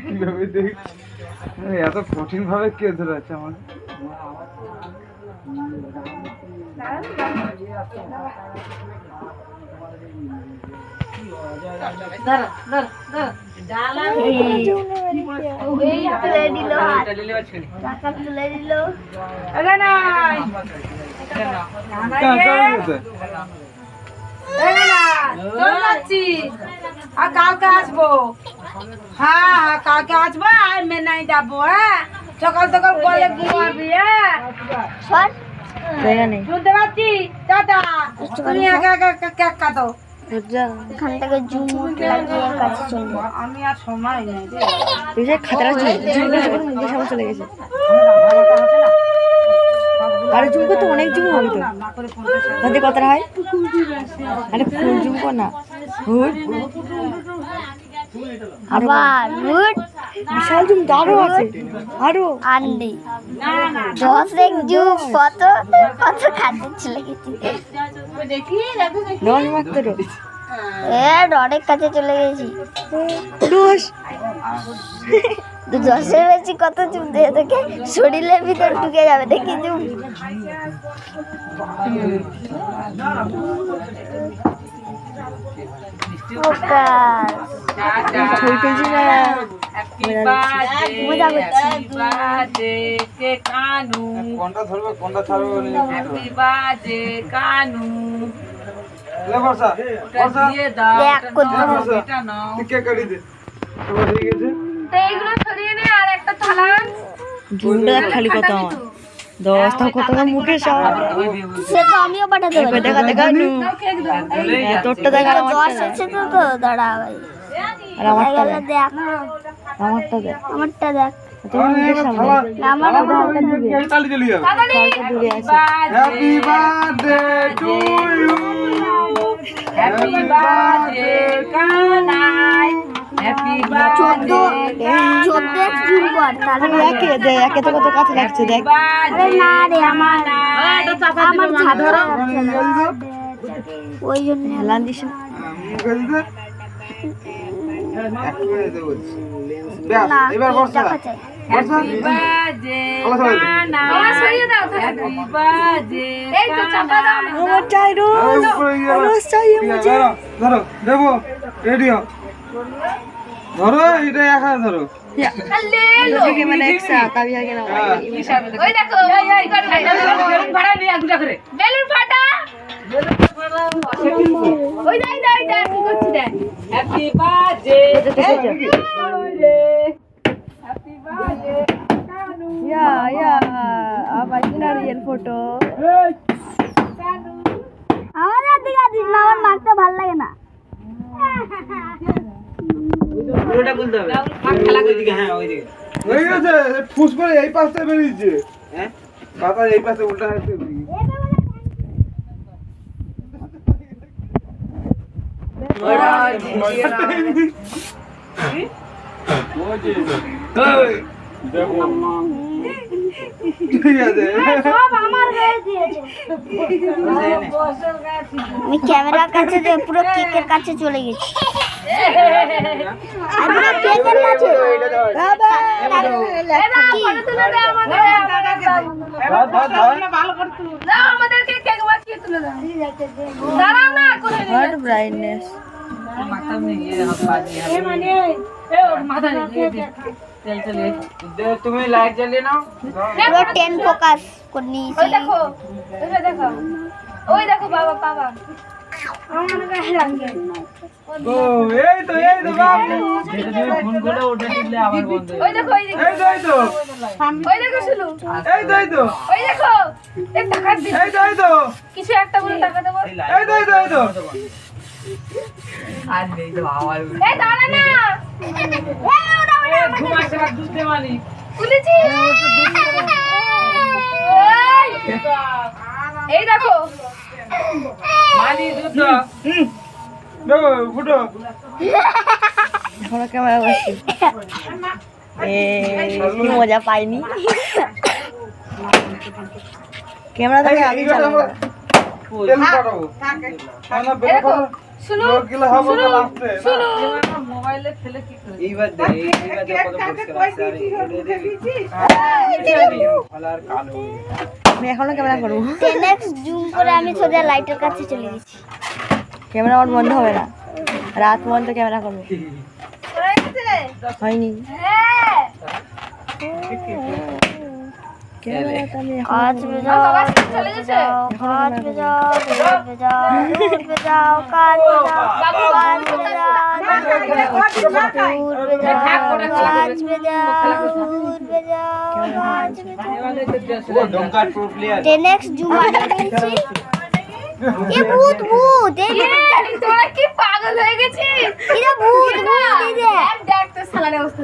কিভাবে দেখছি এত কঠিন ভাবে কে ধরেছে আমাকে? কালকে আসবো। হ্যাঁ কালকে আসবো আর মেনাই যাবো। হ্যাঁ সকাল সকাল বলে ঘুমাবি। হ্যাঁ শুনতে পাচ্ছি দাদা তুমি একা একা কেক কাটো। এখান থেকে জুম লাগিয়ে কাছে চলবো। আমি আর সময় নেই খাতাটা মুখের সামনে চলে গেছে। আরে জুম করতে অনেক জুম হবে তো। তাতে কতটা হয়? আরে ফুল জুম কর না। আবার হুট বিশাল জুম আরো আছে। আরো আন্ডি 10 জুম কত কত খাতে চলে গেছে। নয় মাত্র অনেক কাছে চলে গেছি। 10 বেশি কত জুম দিয়ে দেখে শরীরের ভিতর ঢুকে যাবে। দেখি জুম কোনটা ধরবে কোনটা ছাড়বে? খালি কত আমার 10 টা কত মুখে সে তো আমিও পাঠাতে পারি। দেখা দেখা তোরটা দেখা 10 আছে তো দাঁড়া ভাই। আর আমারটা দেখ। দেখ আমারটা দেখ। আমারটা দেখ। তোর মুখের সামনে আমার তালি চলে যাবে। দূরে আছে। Happy birthday to you, happy birthday Kanai, happy birthday. 14 zoom কর তাহলে একে তো কত কাছে লাগছে দেখ। আরে না রে আমার ধরো ওই জন্য হেলান দিস না। না এবার বর্ষা দেখা চাই। Happy birthday Kanai, happy birthday এই তো চাপা দাও না। আমার চাই রোজ রোজ চাই মুঝে। ধরো দেবো রেডি হও। ধরো এটা একা ধরো। ले लो के मैंने एक साथ अभी आगे ना ওই দেখো এই করে বেলুন ফাটা নিয়ে আগুটা করে বেলুন ফাটা ওই দাই দাই দাই কি করছিস দেখ happy birthday happy birthday Kanu या अब इतना रियल फोटो আমার দিকে দিস না, আমার মাখতে ভালো লাগে না। পুরোটা খুলতে হবে। খেলা ওইদিকে, হ্যাঁ ওইদিকে। হয়ে গেছে ফুস করে এই পাশটা বেরিয়েছে। হ্যাঁ পাতা এই পাশে উল্টা হয়েছে। ঠিক আছে সব আমার গায়ে দিয়েছে। আমি ক্যামেরার কাছে দিয়ে পুরো কেকের কাছে চলে গেছি। আর পুরো কেকের কাছে ভালো করে তুলো দাও আমাদেরকে কেক বাকিয়ে তুলে দাও দাঁড়াও না করে हर ब्राइटनेस মাথা में ये हाथ बाजी है। এ মানে এ মাথা নিয়ে चल चलिए তুমি লাইট জ্বালিয়ে নাও। পুরো 10 ফোকাস করে নিয়েছি। ওই দেখো ওই দেখো ওই দেখো বাবা বাবা আমার গায়ে লাগে ও এই তো বাবু যদি ফোন করে ওটা দিলে আবার বন্ধ হয়ে ওই দেখো ওই দেখো এই তো ওই দেখো শুনু এই তো ওই দেখো এক টাকা দিন এই তো কিছু একটা বলে টাকা দেবো এই তো আর নেই তো আওয়াজ এই দাঁড়া না ঘুমাইছে না দুধ দে মানি খুলেছি এই দেখো মানি দুধ দাও। দেখো ফুটো थोड़ा कैमरा बस কি মজা পাইনি ক্যামেরা থেকে আমি চালাবো তেল পাঠাবো না বেল পাঠাবো শুনো গিলা হবে না লাস্টে শুনো এইবার দে কত পরিষ্কার আছে আর কালো আমি এখনো ক্যামেরা করবো 10x জুম করে আমি সোজা লাইটের কাছে চলে গেছি। ক্যামেরা আমার বন্ধ হবে না, রাত পর্যন্ত ক্যামেরা করবো। হয়নি ক্যামেরাটা আমি এখন কাজ বেজাও কাজ বেজাও কাজ বেজাও কাজ বেজাও কাজ বেজাও কাজ বেজাও কাজ বেজাও ও ডঙ্কার প্রো প্লেয়ার 10x জুম করে ফেলছি। এ ভূত ভূত এই তোরা কি পাগল হয়ে গেছিস? এটা ভূত ভূত এই যে দেখ তো শালার অবস্থা।